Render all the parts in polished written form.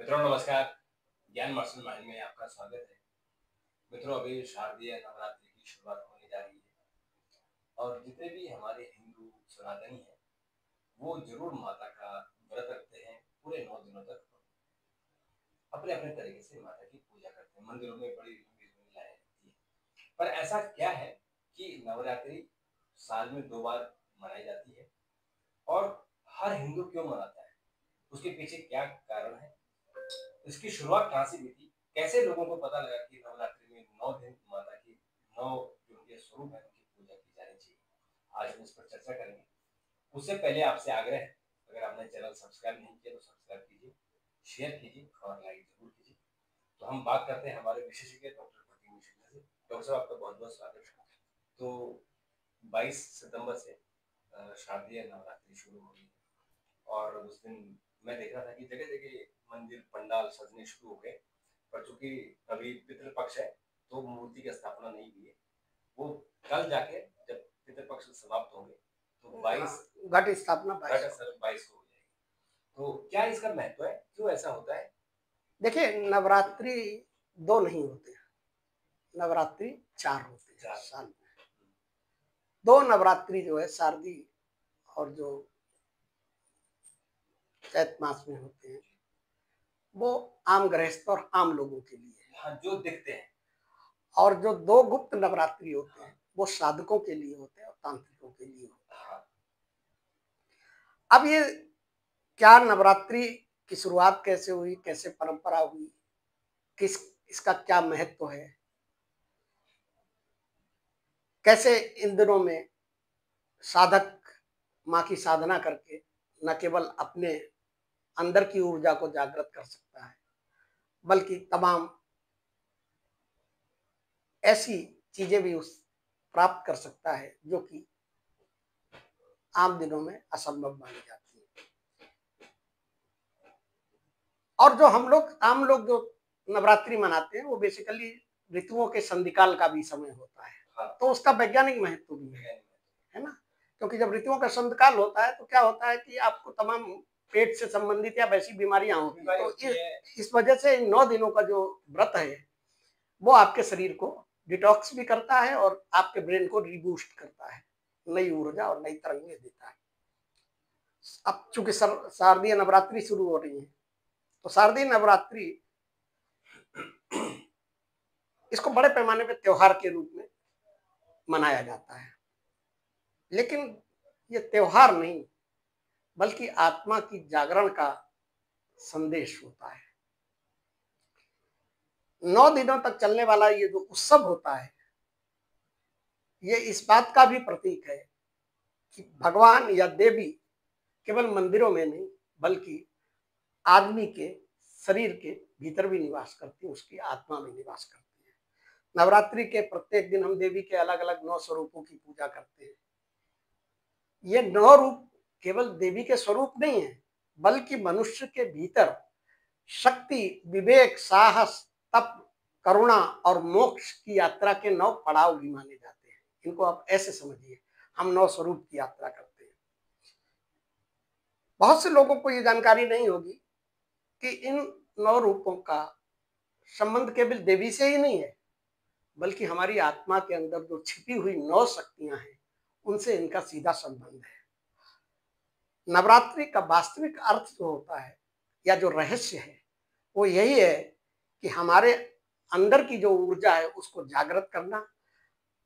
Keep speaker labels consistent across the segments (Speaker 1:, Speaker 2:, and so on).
Speaker 1: मित्रों नमस्कार। ज्ञान मार्शल माइंड में आपका स्वागत है। मित्रों, अभी शारदीय नवरात्रि की शुरुआत होने जा रही है और जितने भी हमारे हिंदू सनातनी हैं वो जरूर माता का व्रत रखते हैं। पूरे 9 दिनों तक अपने अपने तरीके से माता की पूजा करते हैं। मंदिरों में बड़ी लंबी लाइन लगती है। पर ऐसा क्या है कि नवरात्रि साल में 2 बार मनाई जाती है और हर हिंदू क्यों मनाता है? उसके पीछे क्या कारण है? इसकी शुरुआत कहाँ से हुई थी? कैसे लोगों को पता लगा कि नवरात्रि में 9 दिन माता की 9 जो उनके स्वरूप है उनकी पूजा की जानी चाहिए? आज हम इस पर चर्चा करेंगे। उससे पहले आपसे आग्रह है, अगर आपने चैनल सब्सक्राइब नहीं किया तो सब्सक्राइब कीजिए, शेयर कीजिए और लाइक ज़रूर कीजिए। तो हम बात करते हैं हमारे विशेषज्ञ डॉक्टर प्रतिम मिश्रा से। डॉक्टर साहब, आपका बहुत-बहुत स्वागत है। तो 22 सितंबर से शारदीय नवरात्रि शुरू हो रही है और उस दिन मैं देख रहा था कि जगह-जगह मंदिर, पंडाल सजने शुरू हो गए। पर चूँकि अभी पितृपक्ष है, तो मूर्ति की स्थापना नहीं हुई है। वो कल जाके जब पितृपक्ष समाप्त होंगे, तो 22
Speaker 2: घट स्थापना
Speaker 1: घट स्थापना 22 को हो जाएगी। तो क्या इसका महत्व है? क्यों ऐसा होता है?
Speaker 2: देखिए, नवरात्रि 2 नहीं होते हैं, नवरात्रि 4 होते हैं
Speaker 1: 4
Speaker 2: साल में। 2 नवरात्रि जो है शारदी और जो चैत मास में होते हैं, वो आम गृहस्थ और आम लोगों के लिए है।
Speaker 1: हाँ, जो दिखते हैं।
Speaker 2: और जो 2 गुप्त नवरात्रि होते हैं, वो साधकों के लिए होते हैं और तांत्रिकों के लिए होते हैं।
Speaker 1: हाँ,
Speaker 2: अब ये क्या नवरात्रि की शुरुआत कैसे हुई, कैसे परंपरा हुई, किस इसका क्या महत्व है, कैसे इन दिनों में साधक माँ की साधना करके न केवल अपने अंदर की ऊर्जा को जागृत कर सकता है, बल्कि तमाम ऐसी चीजें भी उस प्राप्त कर सकता है जो कि आम दिनों में असंभव मानी जाती है। और जो हम लोग आम लोग जो नवरात्रि मनाते हैं वो बेसिकली ऋतुओं के संधिकाल का भी समय होता है।
Speaker 1: हाँ।
Speaker 2: तो उसका वैज्ञानिक महत्व भी है ना, क्योंकि जब ऋतुओं का संधिकाल होता है तो क्या होता है कि आपको तमाम पेट से संबंधित या वैसी बीमारियां होती है। तो इस वजह से इन 9 दिनों का जो व्रत है वो आपके शरीर को डिटॉक्स भी करता है और आपके ब्रेन को रीबूस्ट करता है, नई ऊर्जा और नई तरंगें देता है। अब चूंकि शारदीय नवरात्रि शुरू हो रही है, तो शारदीय नवरात्रि इसको बड़े पैमाने पे त्योहार के रूप में मनाया जाता है, लेकिन ये त्योहार नहीं बल्कि आत्मा की जागरण का संदेश होता है। 9 दिनों तक चलने वाला ये जो उत्सव होता है, ये इस बात का भी प्रतीक है कि भगवान या देवी केवल मंदिरों में नहीं बल्कि आदमी के शरीर के भीतर भी निवास करती है, उसकी आत्मा में निवास करती है। नवरात्रि के प्रत्येक दिन हम देवी के अलग अलग 9 स्वरूपों की पूजा करते हैं। ये 9 रूप केवल देवी के स्वरूप नहीं है, बल्कि मनुष्य के भीतर शक्ति, विवेक, साहस, तप, करुणा और मोक्ष की यात्रा के 9 पड़ाव भी माने जाते हैं। इनको आप ऐसे समझिए, हम 9 स्वरूप की यात्रा करते हैं। बहुत से लोगों को ये जानकारी नहीं होगी कि इन 9 रूपों का संबंध केवल देवी से ही नहीं है, बल्कि हमारी आत्मा के अंदर जो छिपी हुई 9 शक्तियां हैं, उनसे इनका सीधा संबंध है। नवरात्रि का वास्तविक अर्थ जो होता है या जो रहस्य है, वो यही है कि हमारे अंदर की जो ऊर्जा है उसको जागृत करना,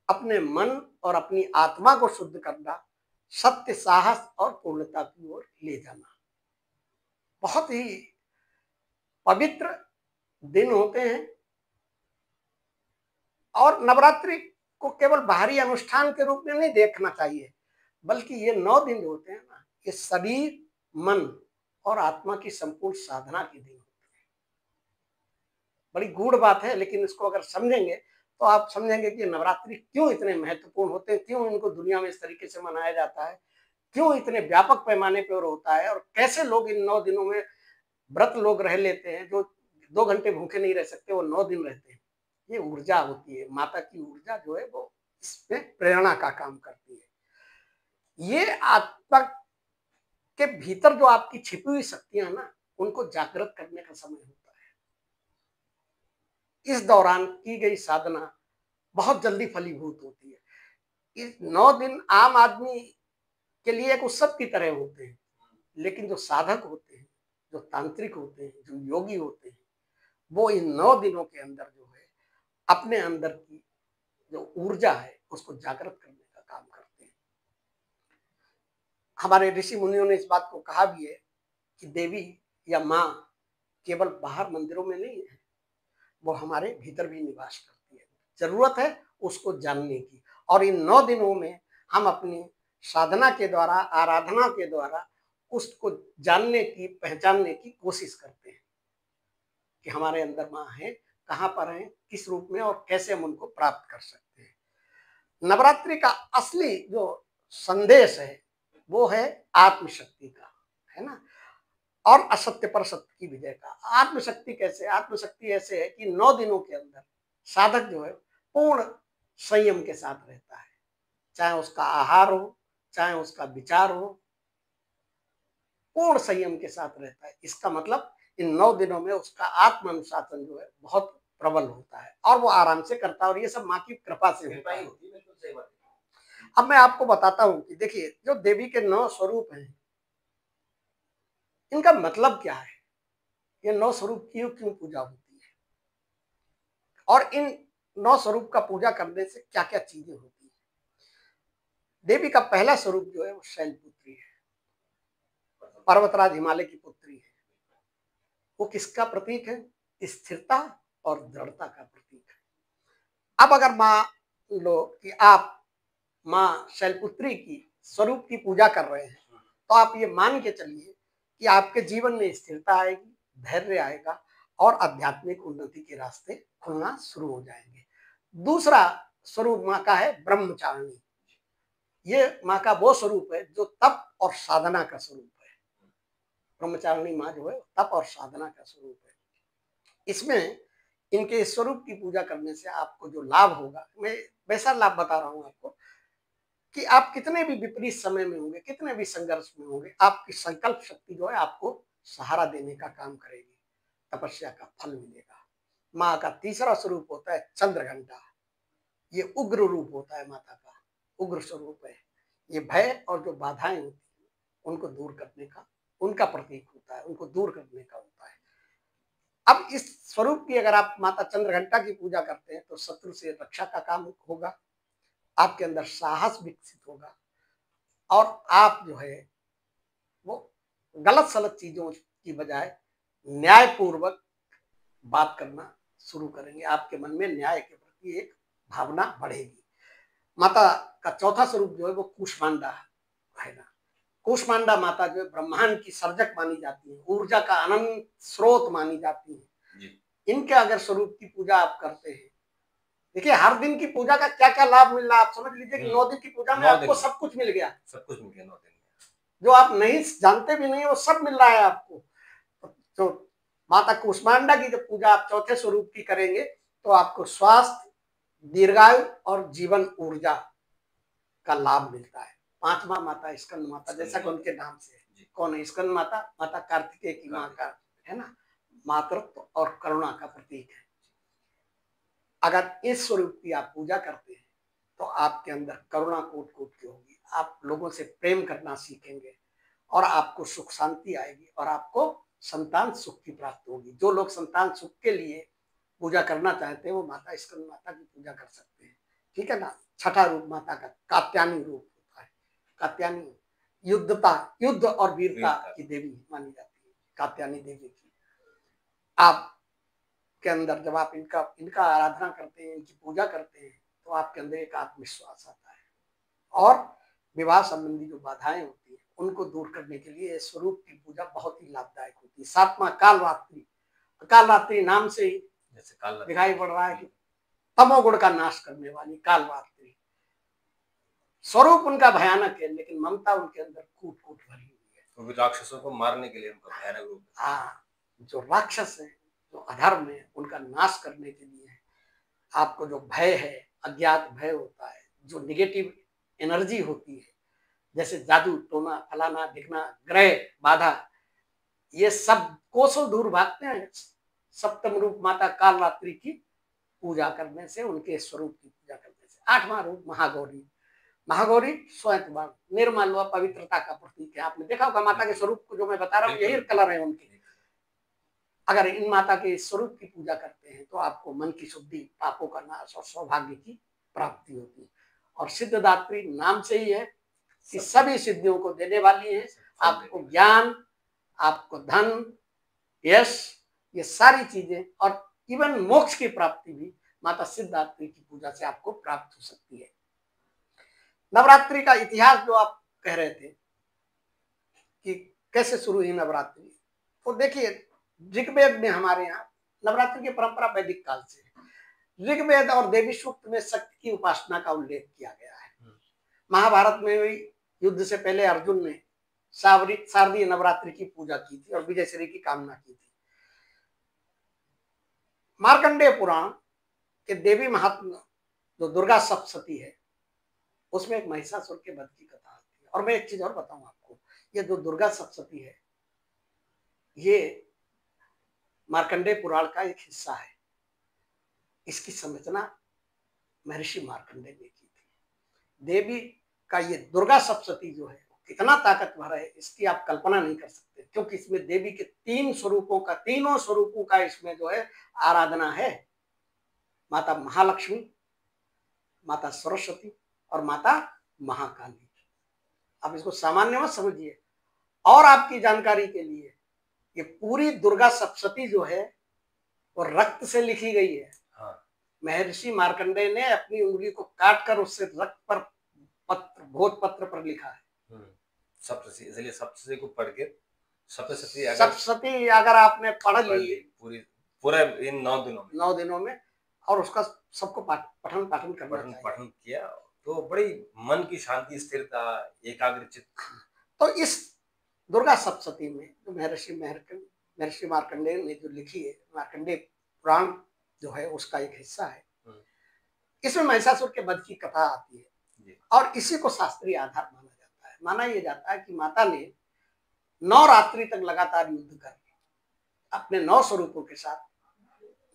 Speaker 2: अपने मन और अपनी आत्मा को शुद्ध करना, सत्य, साहस और पूर्णता की ओर ले जाना। बहुत ही पवित्र दिन होते हैं और नवरात्रि को केवल बाहरी अनुष्ठान के रूप में नहीं देखना चाहिए, बल्कि ये 9 दिन होते हैं ना, ये शरीर, मन और आत्मा की संपूर्ण साधना के दिन होते हैं। बड़ी गूढ़ बात है, लेकिन इसको अगर समझेंगे तो आप समझेंगे कि नवरात्रि क्यों इतने महत्वपूर्ण होते हैं, क्यों इनको दुनिया में इस तरीके से मनाया जाता है, क्यों इतने व्यापक पैमाने पर होता है और कैसे लोग इन 9 दिनों में व्रत लोग रह लेते हैं। जो 2 घंटे भूखे नहीं रह सकते वो 9 दिन रहते हैं। ये ऊर्जा होती है, माता की ऊर्जा जो है वो इसमें प्रेरणा का काम करती है। ये आत्मा के भीतर जो आपकी छिपी हुई शक्तियां ना, उनको जागृत करने का समय होता है। इस दौरान की गई साधना बहुत जल्दी फलीभूत होती है। इस 9 दिन आम आदमी के लिए एक उत्सव की तरह होते हैं, लेकिन जो साधक होते हैं, जो तांत्रिक होते हैं, जो योगी होते हैं, वो इन 9 दिनों के अंदर जो है अपने अंदर की जो ऊर्जा है उसको जागृत करने का काम करते हैं। हमारे ऋषि मुनियों ने इस बात को कहा भी है कि देवी या माँ केवल बाहर मंदिरों में नहीं है, वो हमारे भीतर भी निवास करती है। जरूरत है उसको जानने की, और इन 9 दिनों में हम अपनी साधना के द्वारा, आराधना के द्वारा उसको जानने की, पहचानने की कोशिश करते हैं कि हमारे अंदर माँ है, कहाँ पर है, किस रूप में, और कैसे हम उनको प्राप्त कर सकते हैं। नवरात्रि का असली जो संदेश है वो है आत्मशक्ति का, है ना, और असत्य पर सत्य की विजय का। आत्मशक्ति कैसे? आत्मशक्ति ऐसे है कि 9 दिनों के अंदर साधक जो है पूर्ण संयम के साथ रहता है, चाहे उसका आहार हो, चाहे उसका विचार हो, पूर्ण संयम के साथ रहता है। इसका मतलब इन 9 दिनों में उसका आत्म अनुशासन जो है बहुत प्रबल होता है और वो आराम से करता है, और ये सब माँ की कृपा से होता है। अब मैं आपको बताता हूं कि देखिए, जो देवी के 9 स्वरूप हैं, इनका मतलब क्या है, ये 9 स्वरूप की क्यों पूजा होती है, और इन 9 स्वरूप का पूजा करने से क्या क्या चीजें होती है। देवी का पहला स्वरूप जो है वो शैलपुत्री है, पर्वतराज हिमालय की पुत्री है। वो किसका प्रतीक है? स्थिरता और दृढ़ता का प्रतीक है। अब अगर मान लो कि आप माँ शैलपुत्री की स्वरूप की पूजा कर रहे हैं, तो आप ये मान के चलिए कि आपके जीवन में स्थिरता आएगी, धैर्य आएगा, और आध्यात्मिक उन्नति के रास्ते खुलना शुरू हो जाएंगे। दूसरा स्वरूप माँ का है ब्रह्मचारिणी। ये माँ का वो स्वरूप है जो तप और साधना का स्वरूप है। ब्रह्मचारिणी माँ जो है तप और साधना का स्वरूप है। इसमें इनके स्वरूप की पूजा करने से आपको जो लाभ होगा, मैं वैसा लाभ बता रहा हूं आपको कि आप कितने भी विपरीत समय में होंगे, कितने भी संघर्ष में होंगे, आपकी संकल्प शक्ति जो है आपको सहारा देने का काम करेगी, तपस्या का फल मिलेगा। माँ का तीसरा स्वरूप होता है चंद्रघंटा। ये उग्र रूप होता है, माता का उग्र स्वरूप है। ये भय और जो बाधाएं होती है उनको दूर करने का उनका प्रतीक होता है, उनको दूर करने का होता है। अब इस स्वरूप की अगर आप माता चंद्रघंटा की पूजा करते हैं तो शत्रु से रक्षा का काम होगा, आपके अंदर साहस विकसित होगा, और आप जो है वो गलत सलत चीजों की बजाय न्यायपूर्वक बात करना शुरू करेंगे। आपके मन में न्याय के प्रति एक भावना बढ़ेगी। माता का चौथा स्वरूप जो है वो कूष्मांडा है ना। कूष्मांडा माता जो है ब्रह्मांड की सर्जक मानी जाती है, ऊर्जा का अनंत स्रोत मानी जाती है। इनके अगर स्वरूप की पूजा आप करते हैं, देखिए हर दिन की पूजा का क्या क्या लाभ मिल रहा है आप समझ लीजिए कि 9 दिन की पूजा में आपको सब कुछ मिल गया, सब कुछ मिल गया 9 दिन में। जो आप नहीं जानते भी नहीं वो सब मिल रहा है आपको। तो माता कूष्मांडा की जब पूजा आप चौथे स्वरूप की करेंगे तो आपको स्वास्थ्य, दीर्घायु और जीवन ऊर्जा का लाभ मिलता है। 5वां माता स्कंद माता, जैसा कि उनके नाम से है। कौन है स्कंद माता? माता कार्तिकेय की माँ का, है ना, मातृत्व और करुणा का प्रतीक है। अगर इस स्वरूप की आप पूजा करते हैं तो आपके अंदर करुणा कूट कूट की होगी, आप लोगों से प्रेम करना सीखेंगे, और आपको सुख शांति आएगी, और आपको संतान सुख की प्राप्ति होगी। जो लोग संतान सुख के लिए पूजा करना चाहते हैं वो माता स्कंद माता की पूजा कर सकते हैं, ठीक है ना। छठा रूप माता का कात्यायनी रूप होता है। कात्यायनी युद्ध और वीरता की देवी मानी जाती है, कात्यायनी देवी की। आप के अंदर जब आप इनका आराधना करते हैं, इनकी पूजा करते हैं, तो आपके अंदर एक आत्मविश्वास आता है, और विवाह संबंधी जो बाधाएं होती है उनको दूर करने के लिए स्वरूप की पूजा बहुत ही लाभदायक होती है। 7वां कालरात्रि। कालरात्रि नाम से ही दिखाई पड़ रहा है कि तमोगुण का नाश करने वाली कालरात्रि। स्वरूप उनका भयानक है, लेकिन ममता उनके अंदर कूट कूट भरी हुई है। तो राक्षसों को मारने के लिए उनका भयानक रूप। हाँ, जो राक्षस है, जो अधर्म है, उनका नाश करने के लिए आपको जो भय है, अज्ञात भय होता है, जो निगेटिव एनर्जी होती है, जैसे जादू टोना फलाना दिखना, ग्रह बाधा, ये सब कोसों दूर भागते हैं सप्तम रूप माता कालरात्रि की पूजा करने से, उनके स्वरूप की पूजा करने से। आठवां रूप महागौरी। महागौरी श्वेत बाण, निर्मल व पवित्रता का प्रतीक है। आपने देखा होगा माता के स्वरूप को जो मैं बता रहा हूँ, यही कलर है उनके। अगर इन माता के स्वरूप की पूजा करते हैं तो आपको मन की शुद्धि, पापों का नाश और सौभाग्य की प्राप्ति होती है। और सिद्धदात्री नाम से ही है कि सभी सिद्धियों को देने वाली है। आपको ज्ञान, आपको धन, यश, ये सारी चीजें और इवन मोक्ष की प्राप्ति भी माता सिद्धदात्री की पूजा से आपको प्राप्त हो सकती है। नवरात्रि का इतिहास जो आप कह रहे थे कि कैसे शुरू हुई नवरात्रि, तो देखिए ऋग्वेद में हमारे यहाँ नवरात्रि की परंपरा वैदिक काल से है। ऋग्वेद और देवी सूक्त में शक्ति की उपासना का उल्लेख किया गया है। महाभारत में भी युद्ध से पहले अर्जुन ने शारदीय नवरात्रि की पूजा की थी और विजयश्री की कामना की थी। मार्कंडेय पुराण के देवी महात्मा जो दुर्गा सप्तशती है, उसमें एक महिषासुर के वध की कथा आती है। और मैं एक चीज और बताऊं आपको, ये जो दुर्गा सप्तशती है, ये मार्कंडेय पुराण का एक हिस्सा है। इसकी संरचना महर्षि मार्कंडेय ने की थी। देवी का ये दुर्गा सप्तशती जो है कितना ताकतवर है, इसकी आप कल्पना नहीं कर सकते, क्योंकि इसमें देवी के तीनों स्वरूपों का इसमें जो है आराधना है। माता महालक्ष्मी, माता सरस्वती और माता महाकाली। आप इसको सामान्य मत समझिए। और आपकी जानकारी के लिए, ये पूरी दुर्गा सप्तशती जो है वो रक्त से लिखी गई है। हाँ। महर्षि मार्कंडेय ने अपनी उंगली को काटकर उससे रक्त पर भोजपत्र पर लिखा है।
Speaker 1: सप्तशती, इसलिए सप्तशती को पढ़ के
Speaker 2: सप्तशती अगर आपने पढ़ ली
Speaker 1: पूरा इन 9
Speaker 2: दिनों में और उसका सबको पठन
Speaker 1: किया तो बड़ी मन की शांति, स्थिरता, एकाग्रचित।
Speaker 2: तो इस दुर्गा सप्तशती में जो महर्षि मार्कंडेय ने जो लिखी है, मार्कंडेय पुराण जो है उसका एक हिस्सा है। इसमें महिषासुर के वध की कथा आती है और इसी को शास्त्रीय आधार माना जाता है। माना यह जाता है कि माता ने 9 रात्रि तक लगातार युद्ध कर अपने 9 स्वरूपों के साथ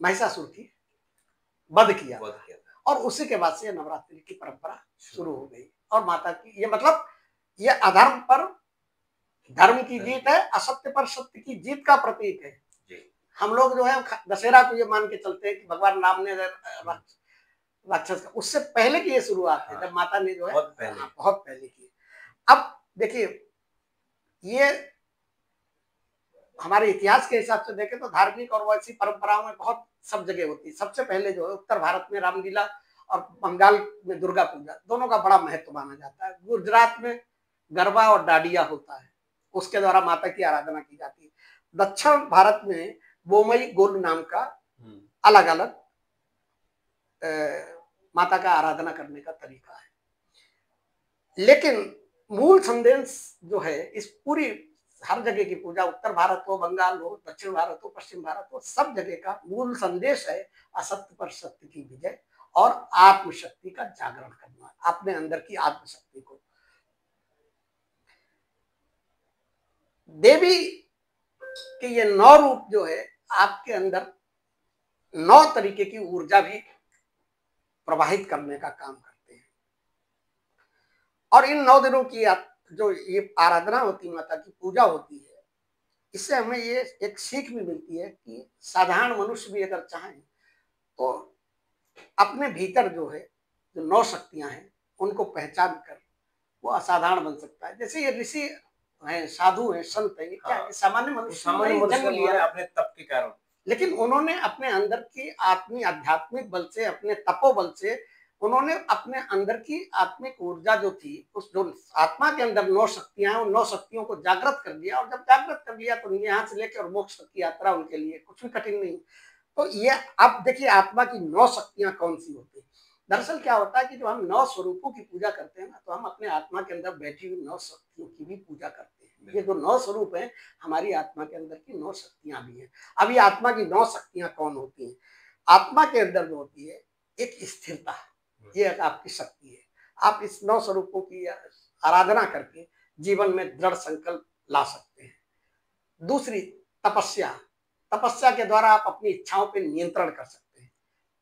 Speaker 2: महिषासुर की वध किया और उसी के बाद से नवरात्रि की परंपरा शुरू हो गई। और माता की ये मतलब ये अधर्म पर धर्म की जीत है, असत्य पर सत्य की जीत का प्रतीक है। हम लोग जो है दशहरा को ये मान के चलते हैं कि भगवान राम ने राक्षस का, उससे पहले की ये शुरुआत है। जब माता ने जो है बहुत पहले की। अब देखिए, ये हमारे इतिहास के हिसाब से देखें तो धार्मिक और वैसी परंपराओं में बहुत सब जगह होती है। सबसे पहले जो है उत्तर भारत में रामलीला और बंगाल में दुर्गा पूजा, दोनों का बड़ा महत्व माना जाता है। गुजरात में गरबा और डाडिया होता है, उसके द्वारा माता की आराधना की जाती है। दक्षिण भारत में बोमई गोल नाम का अलग अलग माता का आराधना करने का तरीका है। लेकिन मूल संदेश जो है इस पूरी हर जगह की पूजा, उत्तर भारत हो, बंगाल हो, दक्षिण भारत हो, पश्चिम भारत हो, सब जगह का मूल संदेश है असत्य पर सत्य की विजय और आत्मशक्ति का जागरण करना, अपने अंदर की आत्मशक्ति को। देवी के ये 9 रूप जो है आपके अंदर 9 तरीके की ऊर्जा भी प्रवाहित करने का काम करते हैं। और इन 9 दिनों की जो ये आराधना होती है, माता की पूजा होती है, इससे हमें ये एक सीख भी मिलती है कि साधारण मनुष्य भी अगर चाहें तो अपने भीतर जो है जो 9 शक्तियां हैं उनको पहचान कर वो असाधारण बन सकता है। जैसे ये ऋषि हैं, साधु हैं, संत हैं, क्या है, सामान्य मनुष्य जन्म लिया अपने तप के कारण, लेकिन उन्होंने अपने अंदर की आध्यात्मिक बल से, अपने तपोबल से उन्होंने अपने अंदर की आत्मिक ऊर्जा जो थी, उस जो आत्मा के अंदर 9 शक्तियां हैं, उन 9 शक्तियों को जागृत कर दिया। और जब जागृत कर लिया तो यहाँ से लेकर मोक्ष तक की यात्रा उनके लिए कुछ भी कठिन नहीं। तो ये अब देखिए आत्मा की 9 शक्तियां कौन सी होती है। दरअसल क्या होता है कि जब हम 9 स्वरूपों की पूजा करते हैं ना, तो हम अपने आत्मा के अंदर बैठी हुई 9 शक्तियों की भी पूजा करते हैं। ये जो 9 स्वरूप हैं, हमारी आत्मा के अंदर की 9 शक्तियां भी हैं। अब ये आत्मा की 9 शक्तियां कौन होती हैं? आत्मा के अंदर जो होती है एक स्थिरता, ये आपकी शक्ति है। आप इस 9 स्वरूपों की आराधना करके जीवन में दृढ़ संकल्प ला सकते हैं। दूसरी तपस्या, तपस्या के द्वारा आप अपनी इच्छाओं पर नियंत्रण कर सकते हैं।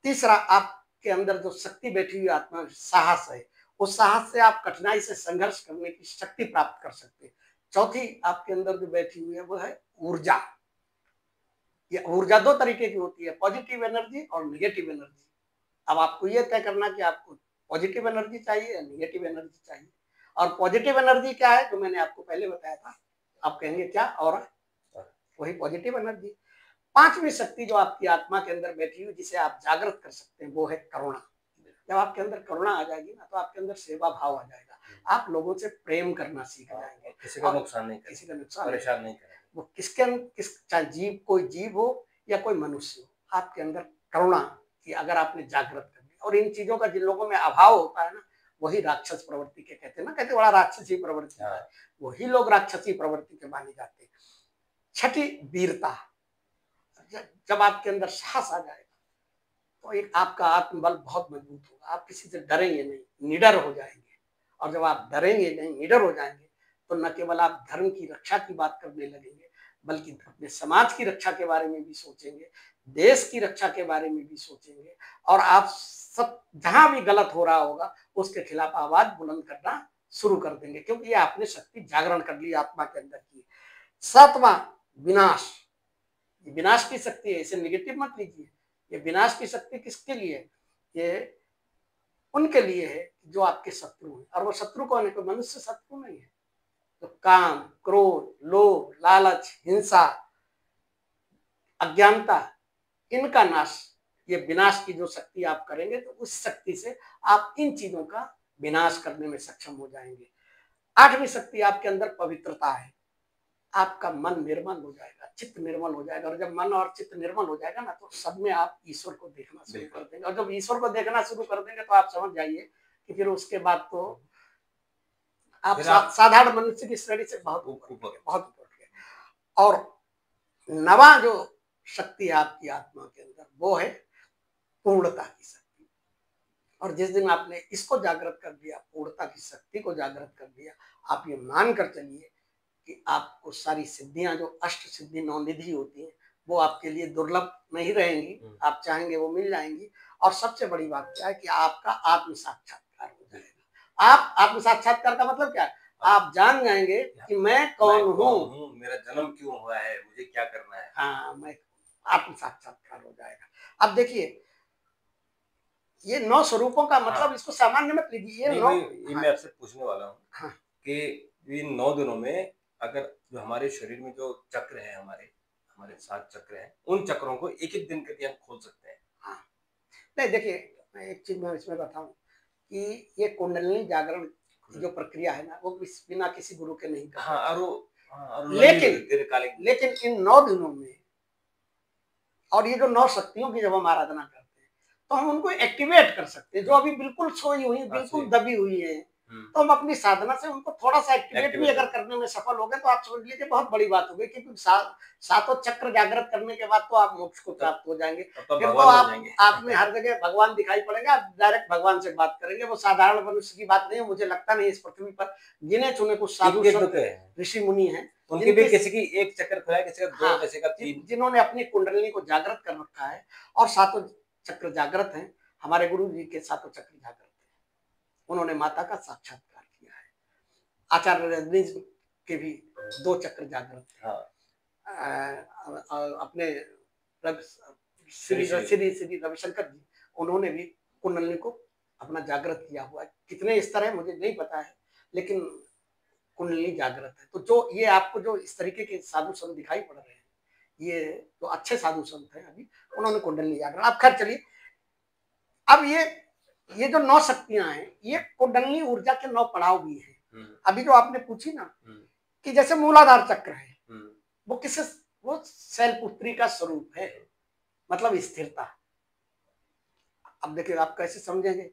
Speaker 2: तीसरा, आपके अंदर जो शक्ति बैठी हुई आत्मा साहस है, उस साहस से आप कठिनाई से संघर्ष करने की शक्ति प्राप्त कर सकते हैं। चौथी आपके अंदर जो बैठी हुई है वो है ऊर्जा। ये ऊर्जा दो तरीके की होती है, पॉजिटिव एनर्जी और नेगेटिव एनर्जी। अब आपको ये तय करना कि आपको पॉजिटिव एनर्जी चाहिए या नेगेटिव एनर्जी चाहिए। और पॉजिटिव एनर्जी क्या है, जो मैंने आपको पहले बताया था, आप कहेंगे क्या, और वही पॉजिटिव एनर्जी। पांचवी शक्ति जो आपकी आत्मा के अंदर बैठी हुई, जिसे आप जागृत कर सकते हैं, वो है करुणा। जब आपके अंदर करुणा आ जाएगी ना, तो आपके अंदर सेवा भाव आ जाएगा, आप लोगों से प्रेम करना सीख जाएंगे,
Speaker 1: किसी का नुकसान नहीं करेंगे,
Speaker 2: किसी का नुकसान
Speaker 1: परेशान नहीं करेंगे।
Speaker 2: वो चाहे जीव, कोई जीव हो या कोई मनुष्य हो, आपके अंदर करुणा की अगर आपने जागृत कर दी। और इन चीजों का जिन लोगों में अभाव होता है ना, वही राक्षस प्रवृत्ति के कहते हैं ना, कहते बड़ा राक्षसी प्रवृत्ति है, वही लोग राक्षसी प्रवृत्ति के माने जाते हैं। छठी, वीरता। जब आपके अंदर साहस आ जाएगा तो एक आपका आत्मबल बहुत मजबूत होगा, आप किसी से डरेंगे नहीं, निडर हो जाएंगे। और जब आप डरेंगे नहीं, निडर हो जाएंगे, तो न केवल आप धर्म की रक्षा की बात करने लगेंगे, बल्कि अपने समाज की रक्षा के बारे में भी सोचेंगे, देश की रक्षा के बारे में भी सोचेंगे, और आप सब जहां भी गलत हो रहा होगा उसके खिलाफ आवाज बुलंद करना शुरू कर देंगे, क्योंकि ये आपने शक्ति जागरण कर ली आत्मा के अंदर की। सातवां, विनाश। विनाश की शक्ति है, इसे निगेटिव मत लीजिए। ये विनाश की शक्ति किसके लिए है? ये उनके लिए है जो आपके शत्रु हैं। और वो शत्रु कौन है? कोई मनुष्य शत्रु नहीं है। तो काम, क्रोध, लोभ, लालच, हिंसा, अज्ञानता, इनका नाश, ये विनाश की जो शक्ति आप करेंगे, तो उस शक्ति से आप इन चीजों का विनाश करने में सक्षम हो जाएंगे। आठवीं शक्ति आपके अंदर पवित्रता है। आपका मन निर्मल हो जाएगा, चित्त निर्मल हो जाएगा, और जब मन और चित्त निर्मल हो जाएगा ना, तो सब में आप ईश्वर को देखना शुरू कर देंगे। और जब ईश्वर को देखना शुरू कर देंगे तो आप समझ जाइए कि फिर उसके बाद तो आप साधारण मनुष्य की श्रेणी से बहुत ऊपर गए। और नवा जो शक्ति है आपकी आत्मा के अंदर, वो है पूर्णता की शक्ति। और जिस दिन आपने इसको जागृत कर दिया, पूर्णता की शक्ति को जागृत कर दिया, आप ये मान कर चलिए कि आपको सारी सिद्धियां, जो अष्ट सिद्धि नौनिधि होती हैं, वो आपके लिए दुर्लभ नहीं रहेंगी, आप चाहेंगे वो मिल जाएंगी। और सबसे बड़ी बात क्या है कि आपका आत्म साक्षात्कार हो जाएगा। आप आत्म साक्षात्कार का मतलब क्या है? आप जान जाएंगे कि मैं कौन हूँ,
Speaker 1: मेरा जन्म क्यों हुआ है, मुझे क्या करना है।
Speaker 2: हाँ, मैं आत्म साक्षात्कार हो जाएगा। अब देखिए, ये 9 स्वरूपों का मतलब इसको सामान्य मत लीजिए।
Speaker 1: ये मैं आपसे पूछने वाला हूँ कि इन 9 दिनों में अगर जो हमारे शरीर में जो चक्र है, हमारे 7 चक्र हैं, उन चक्रों को एक-एक दिन के लिए हम खोल सकते हैं।
Speaker 2: हाँ, नहीं देखिए, मैं एक चीज मैं इसमें बताऊं कि ये कुंडलिनी जागरण जो प्रक्रिया है ना, वो बिना किसी गुरु के नहीं करते। लेकिन इन 9 दिनों में, और ये जो 9 शक्तियों की जब हम आराधना करते हैं, तो हम उनको एक्टिवेट कर सकते हैं। जो अभी बिल्कुल सोई हुई, बिल्कुल दबी हुई है, तो हम अपनी साधना से उनको थोड़ा सा एक्टिवेट भी अगर करने में सफल हो गए, तो आप समझ लीजिए बहुत बड़ी बात हो गई। क्योंकि सातों चक्र जागृत करने के बाद तो आप मोक्ष को प्राप्त हो जाएंगे। फिर तो आप में हर जगह भगवान दिखाई पड़ेंगे, आप डायरेक्ट भगवान से बात करेंगे। वो साधारण मनुष्य की बात नहीं है। मुझे लगता नहीं इस पृथ्वी पर गिने चुने कुछ साधु ऋषि मुनि हैं,
Speaker 1: उनके भी किसी की एक चक्र खुला है, किसी का 2, किसी का 3,
Speaker 2: जिन्होंने अपनी कुंडलिनी को जागृत कर रखा है, और सातों चक्र जागृत हैं। हमारे गुरु जी के सातों चक्र जागृत हैं, उन्होंने माता का साक्षात्कार किया है। आचार्य रजनीश के भी 2 चक्र जागृत हैं। अपने श्री रविशंकर जी, उन्होंने भी कुंडलिनी को अपना जागृत किया हुआ है। कितने स्तर है मुझे नहीं पता है, लेकिन कुंडलिनी जागृत है। तो जो ये आपको जो इस तरीके के साधु संत दिखाई पड़ रहे हैं, ये तो अच्छे साधु संत हैं, अभी उन्होंने कुंडलिनी जागरण। अब खैर चलिए, अब ये जो 9 शक्तियां हैं, ये कुंडलिनी ऊर्जा के 9 पड़ाव भी हैं। अभी जो आपने पूछी ना कि जैसे मूलाधार चक्र है, वो शैलपुत्री का स्वरूप है, मतलब स्थिरता। अब देखिए, आप कैसे समझेंगे?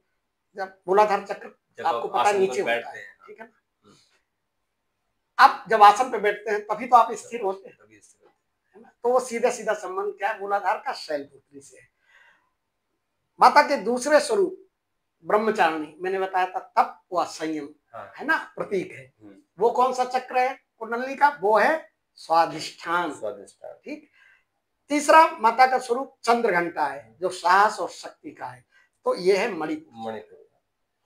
Speaker 2: जब मूलाधार चक्र आपको पता नीचे होता है, ठीक है ना, आप जब आसन पे बैठते हैं तभी तो आप स्थिर होते हैं, है ना। तो वो सीधा सीधा संबंध क्या है? मूलाधार का शैलपुत्री से है। माता के दूसरे स्वरूप ब्रह्मचारिणी, मैंने बताया था, तप व संयम, है ना, प्रतीक है। वो कौन सा चक्र है कुंडलिनी का? वो है स्वाधिष्ठान।
Speaker 1: स्वादिष्टान।
Speaker 2: ठीक। तीसरा माता का स्वरूप चंद्र घंटा है जो साहस और शक्ति का है। तो ये है मणिपुर।
Speaker 1: मणिपुर।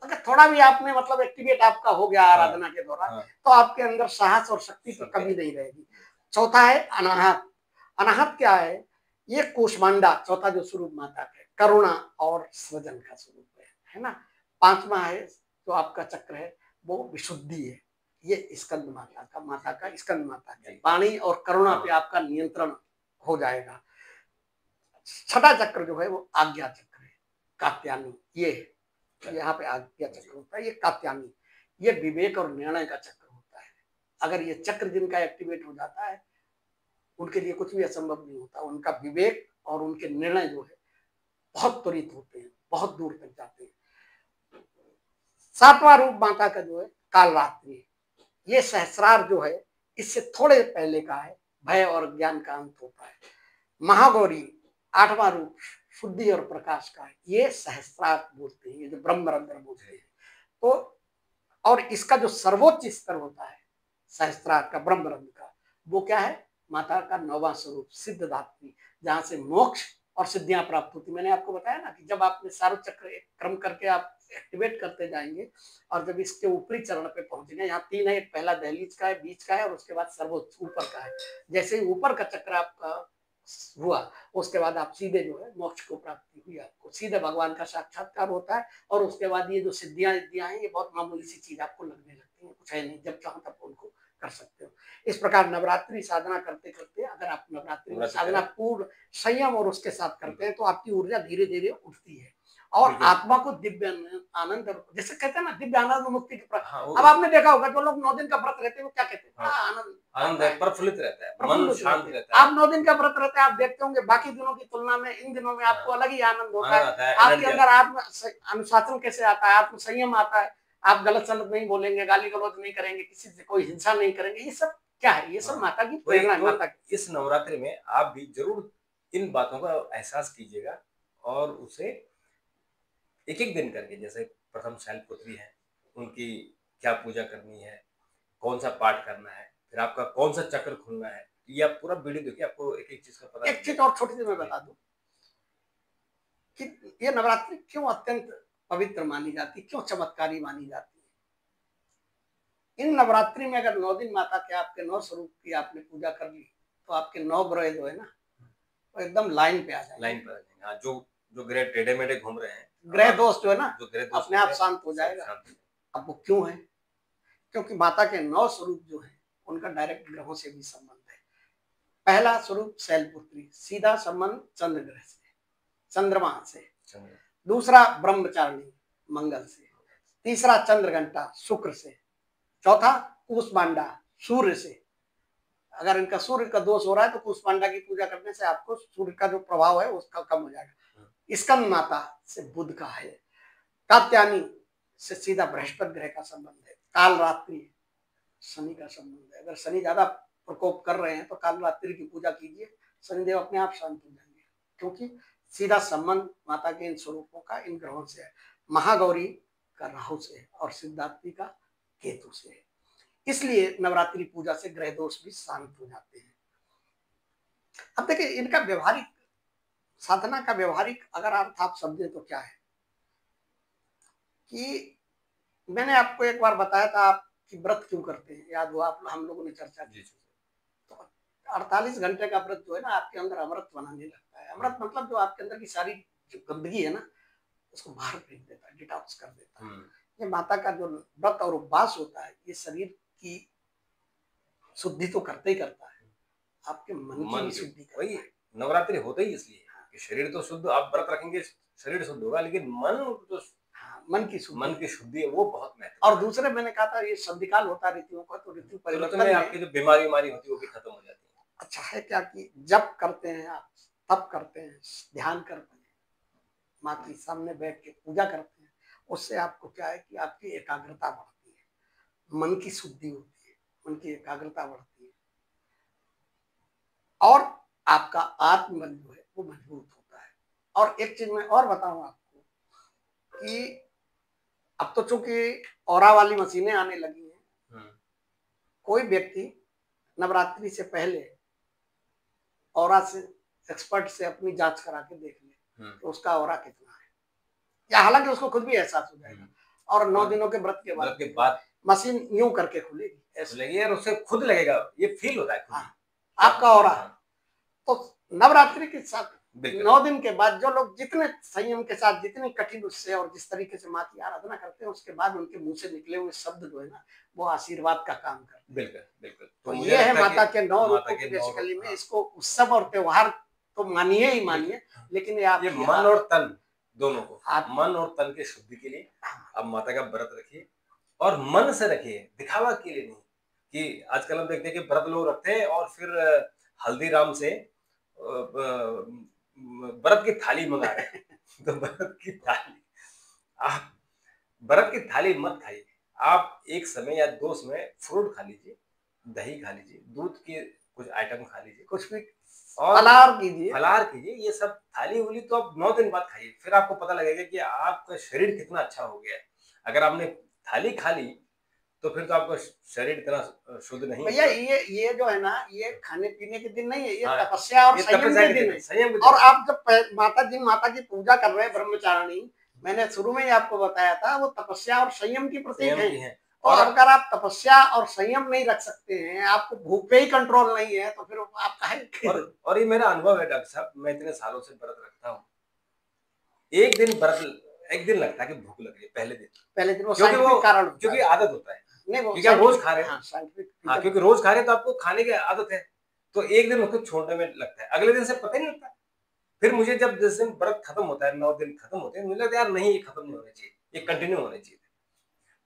Speaker 2: अगर थोड़ा भी आपने मतलब एक्टिवेट आपका हो गया आराधना के दौरान, तो आपके अंदर साहस और शक्ति की कमी नहीं रहेगी। चौथा है अनाहत। अनाहत क्या है? ये कूष्मांडा, चौथा जो स्वरूप माता का है, करुणा और सृजन का स्वरूप है ना। पांचवा है जो आपका चक्र है वो विशुद्धि है। ये स्कंद माता का स्कंद माता का वाणी और करुणा पे आपका नियंत्रण हो जाएगा। छठा चक्र जो है वो आज्ञा चक्र है, कात्यायनी। ये यहाँ पे आज्ञा चक्र होता है, ये कात्यायनी। ये विवेक और निर्णय का चक्र होता है। अगर ये चक्र जिनका एक्टिवेट हो जाता है उनके लिए कुछ भी असंभव नहीं होता। उनका विवेक और उनके निर्णय जो है बहुत त्वरित होते हैं, बहुत दूर तक जाते हैं। सातवां रूप माता का जो है कालरात्रि। ये सहस्रार जो है इससे थोड़े पहले का है, भय और ज्ञान का अंत होता है। महागौरी आठवां रूप शुद्धि और प्रकाश का है। ये सहस्रार बोलते हैं, ये जो ब्रह्मरंध्र बोलते हैं। तो और इसका जो सर्वोच्च स्तर होता है सहस्त्रार का, ब्रह्मरंध्र का, वो क्या है? माता का 9वां स्वरूप सिद्धदात्री, जहां से मोक्ष और सिद्धियां प्राप्त होती। मैंने आपको बताया ना कि जब आपने सारो चक्र एक क्रम करके आप एक्टिवेट करते जाएंगे और जब इसके ऊपरी चरण पे पहुंचेंगे, यहाँ 3 है, एक पहला दहलीज का है, बीच का है और उसके बाद सर्वोच्च ऊपर का है। जैसे ही ऊपर का चक्र आपका हुआ उसके बाद आप सीधे जो है मोक्ष को प्राप्ति हुई, आपको सीधे भगवान का साक्षात्कार होता है। और उसके बाद ये जो सिद्धियां हैं ये बहुत मामूली सी चीज आपको लगने लगती है, कुछ है नहीं, जब चाहो तब उनको कर सकते हो। इस प्रकार नवरात्रि साधना करते करते अगर आप नवरात्रि में साधना पूर्ण संयम और उसके साथ करते हैं तो आपकी ऊर्जा धीरे धीरे उठती है और आत्मा को दिव्य आनंद, जैसे कहते हैं ना दिव्य आनंद मुक्ति के प्रकार। अब आपने देखा होगा जो लोग 9 दिन का व्रत रहते हैं वो क्या कहते हैं? आनंद,
Speaker 1: आनंद प्रफुल्लित रहता है, मन शांत रहता
Speaker 2: है। आप 9 दिन का व्रत रहते हैं, आप देखते होंगे बाकी दिनों की तुलना में इन दिनों में आपको अलग ही आनंद होता है। आपके अंदर आत्म अनुशासन कैसे आता है, आत्म संयम आता है, आप गलत सलत नहीं बोलेंगे, गाली गलौज नहीं करेंगे, किसी से कोई हिंसा नहीं करेंगे। ये सब क्या है? ये सब माता की प्रेरणा है। माता की
Speaker 1: इस नवरात्रि में आप भी जरूर इन बातों का एहसास कीजिएगा और उसे एक एक दिन करके, जैसे प्रथम शैलपुत्री है उनकी क्या पूजा करनी है, कौन सा पाठ करना है, फिर आपका कौन सा चक्र खुलना है, ये आप पूरा वीडियो देखिए, आपको एक एक चीज का पता।
Speaker 2: एक चीज और छोटी सी मैं बता दूं कि ये नवरात्रि क्यों अत्यंत पवित्र मानी जाती, क्यों चमत्कारी मानी जाती है। इन नवरात्रि में अगर 9 दिन माता के आपके 9 स्वरूप की आपने पूजा कर ली तो आपके 9 ग्रह जो है ना वो एकदम लाइन पे आ जाएंगे।
Speaker 1: लाइन पे आ जाएंगे। हाँ, जो ग्रह टेढ़े मेढ़े घूम रहे हैं,
Speaker 2: ग्रह दोष जो है ना
Speaker 1: जो ग्रह दोष
Speaker 2: अपने आप शांत हो जाएगा। अब वो क्यों है? क्योंकि माता के 9 स्वरूप जो है उनका डायरेक्ट ग्रहों से भी संबंध है। पहला स्वरूप शैलपुत्री, सीधा संबंध चंद्र ग्रह से, चंद्रमा से। दूसरा ब्रह्मचारिणी, मंगल से। तीसरा चंद्र घंटा, शुक्र से। चौथा कूष्मांडा, सूर्य से। अगर इनका सूर्य का दोष हो रहा है तो कूष्मांडा की पूजा करने से आपको सूर्य का जो प्रभाव है उसका कम हो जाएगा। स्कंद माता से बुध का है। कात्यायनी से सीधा बृहस्पति ग्रह का संबंध है। काल रात्रि शनि का संबंध है। अगर शनि ज्यादा प्रकोप कर रहे हैं तो काल रात्रि की पूजा कीजिए, शनिदेव अपने आप शांत हो जाएंगे, क्योंकि सीधा संबंध माता के इन स्वरूपों का इन ग्रहों से है। महागौरी का राहु से है और सिद्धार्थी का केतु से है। इसलिए नवरात्रि पूजा से ग्रह दोष भी शांत हो जाते हैं। अब देखिए इनका व्यवहारिक साधना का व्यवहारिक अगर अर्थ आप समझे तो क्या है कि मैंने आपको एक बार बताया था आप कि व्रत क्यों करते हैं, याद हुआ? आप हम लोगों ने चर्चा की। तो 48 घंटे का व्रत जो है ना आपके अंदर अमृत बनाने लगता है। अमृत मतलब जो आपके अंदर की सारी जो गंदगी है ना उसको बाहर फेंक देता है, डिटॉक्स कर देता है। ये माता का जो व्रत और उपवास होता है ये शरीर की शुद्धि तो करते ही करता है, आपके मन की भी शुद्धि करता है।
Speaker 1: नवरात्रि होते ही इसलिए कि शरीर तो शुद्ध, आप व्रत रखेंगे शरीर शुद्ध होगा, लेकिन मन जो मन की शुद्धि है वो बहुत महत्वपूर्ण।
Speaker 2: और दूसरे मैंने कहा था ये शब्दकाल होता है ऋतुओं का, तो ऋतु परिवर्तन
Speaker 1: में आपकी जो बीमारी होती है वो भी खत्म हो जाती है।
Speaker 2: अच्छा है क्या कि जब करते हैं आप, तब करते हैं, ध्यान करते हैं, माँ के सामने बैठ के पूजा करते हैं, उससे आपको क्या है कि आपकी एकाग्रता बढ़ती है, मन की शुद्धि होती है, मन की एकाग्रता बढ़ती है और आपका आत्मबल जो है वो मजबूत होता है। और एक चीज मैं और बताऊं आपको कि अब तो चूंकि ऑरा वाली मशीनें आने लगी हैं, कोई व्यक्ति नवरात्रि से पहले औरा से एक्सपर्ट से अपनी जांच करा के देख ले तो उसका औरा कितना है, या हालांकि उसको खुद भी एहसास हो जाएगा। और 9 दिनों के व्रत के बाद मशीन यूं करके खुलेगी, ऐसे
Speaker 1: लगेगी और उससे खुद लगेगा, ये फील होता है
Speaker 2: हाँ, आपका औरा। तो नवरात्रि के साथ 9 दिन के बाद जो लोग जितने संयम के साथ, जितने कठिन उससे और जिस तरीके से माँ की आराधना करते हैं, उसके बाद उनके मुंह से निकले हुए शब्द जो है ना, वो आशीर्वाद का काम करते हैं।
Speaker 1: बिल्कुल बिल्कुल।
Speaker 2: तो ये है माता के 9 रूपों की बेसिकली में। इसको उत्सव और त्योहार तो मानिए ही मानिए, लेकिन ये
Speaker 1: मन और तन दोनों को, मन और तन के शुद्धि के लिए आप माता का व्रत रखिए, और मन से रखिए, दिखावा के लिए नहीं। कि आजकल हम देखते हैं कि व्रत लोग रखते हैं और फिर हल्दीराम से व्रत की थाली मंगा रहे हैं। तो व्रत की थाली, आप व्रत की थाली मत खाइए। आप एक समय या 2 समय फ्रूट खा लीजिए, दही खा लीजिए, दूध के कुछ आइटम खा लीजिए, कुछ भी और फलाहार कीजिए। ये सब थाली उली तो आप 9 दिन बाद खाइए, फिर आपको पता लगेगा कि आपका शरीर कितना अच्छा हो गया है। अगर आपने थाली खा ली तो फिर तो आपका शरीर इतना शुद्ध नहीं
Speaker 2: भैया। ये जो है ना, ये खाने पीने के दिन नहीं है, ये तपस्या और संयम के दिन है। और आप जब माता की पूजा कर रहे हैं ब्रह्मचारिणी, मैंने शुरू में ही आपको बताया था, वो तपस्या और संयम की प्रतीक है। और अगर आप तपस्या और संयम नहीं रख सकते हैं, आपको भूख पे ही कंट्रोल नहीं है, तो फिर आप कहें।
Speaker 1: और ये मेरा अनुभव है डॉक्टर साहब, मैं इतने सालों से व्रत रखता हूँ। एक दिन लगता है कि भूख लग रही है पहले दिन वो कारण, क्योंकि आदत होता है, क्योंकि आप रोज खा रहे हैं। क्योंकि रोज खा रहे हैं तो आपको खाने की आदत है, तो एक दिन उसको छोड़ने में लगता है, अगले दिन से पता ही नहीं लगता। फिर मुझे जब जिस दिन व्रत खत्म होता है, 9 दिन खत्म होते हैं, मुझे लगता है यार नहीं, ये खत्म नहीं होना चाहिए, ये कंटिन्यू होना चाहिए।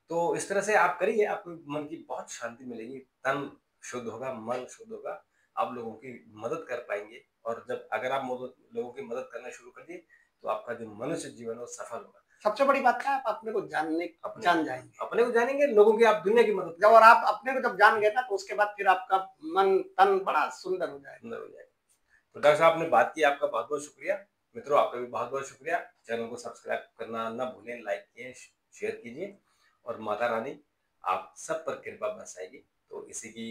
Speaker 1: तो इस तरह से आप करिए, आपको मन की बहुत शांति मिलेगी, तन शुद्ध होगा, मन शुद्ध होगा, आप लोगों की मदद कर पाएंगे। और जब अगर आप लोगों की मदद करना शुरू कर दिए तो आपका जो मनुष्य जीवन है वो सफल होगा।
Speaker 2: सबसे बड़ी बात क्या है, आप अपने को जान जाएंगे,
Speaker 1: अपने को जानेंगे, लोगों की आप दुनिया की मदद
Speaker 2: जब, और आप अपने को जब जान गए ना, तो उसके बाद फिर आपका मन तन बड़ा सुंदर हो जाएगा।
Speaker 1: तो डॉक्टर साहब आपने बात की, आपका बहुत बहुत शुक्रिया। मित्रों आपका भी बहुत बहुत शुक्रिया। चैनल को सब्सक्राइब करना ना भूलें, लाइक कीजिए, शेयर कीजिए, और माता रानी आप सब पर कृपा बरसाएगी। तो इसी की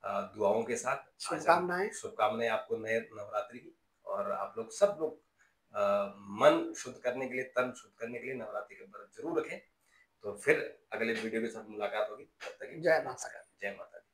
Speaker 1: दुआओं के साथ शुभकामनाएं आपको नए नवरात्रि की। और आप लोग सब लोग मन शुद्ध करने के लिए, तन शुद्ध करने के लिए नवरात्रि के व्रत जरूर रखें। तो फिर अगले वीडियो के साथ मुलाकात होगी, तब तक जय माता दी।